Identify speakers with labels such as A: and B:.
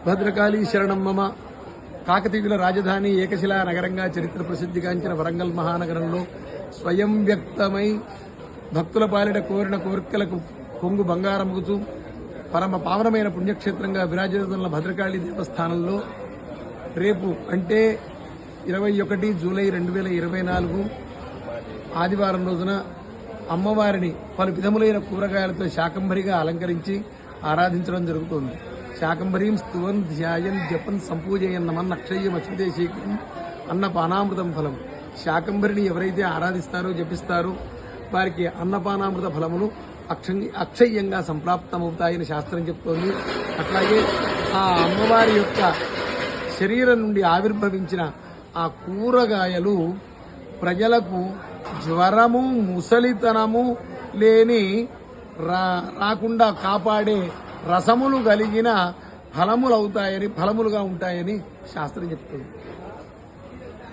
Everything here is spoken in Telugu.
A: భద్రకాళీ శరణం మమ. కాకతీయుల రాజధాని ఏకశిలా నగరంగా చరిత్ర ప్రసిద్ధిగాంచిన వరంగల్ మహానగరంలో స్వయం వ్యక్తమై భక్తుల పాలిట కోరిన కోరికలకు కొంగు బంగారముగుతూ పరమ పావనమైన పుణ్యక్షేత్రంగా విరాజిల్లుతున్న భద్రకాళి దేవస్థానంలో రేపు అంటే 21 జూలై 2024 ఆదివారం రోజున అమ్మవారిని పలు విధములైన కూరగాయలతో శాకంభరిగా అలంకరించి ఆరాధించడం జరుగుతోంది. శాకంభరీం స్తువన్ ధ్యాయన్ జపన్ సంపూజయన్నమన్ అక్షయ్యం అచ్యుతేశీకరం అన్నపానామృతం ఫలం. శాకంభరిని ఎవరైతే ఆరాధిస్తారో జపిస్తారో వారికి అన్నపానామృత ఫలములు అక్షయ్యంగా సంప్రాప్తమవుతాయని శాస్త్రం చెప్తోంది. అట్లాగే ఆ అమ్మవారి యొక్క శరీరం నుండి ఆవిర్భవించిన ఆ కూరగాయలు ప్రజలకు జ్వరము ముసలితనము లేని రాకుండా కాపాడే రసములు కలిగిన ఫలములుగా ఉంటాయని శాస్త్రం చెప్తుంది.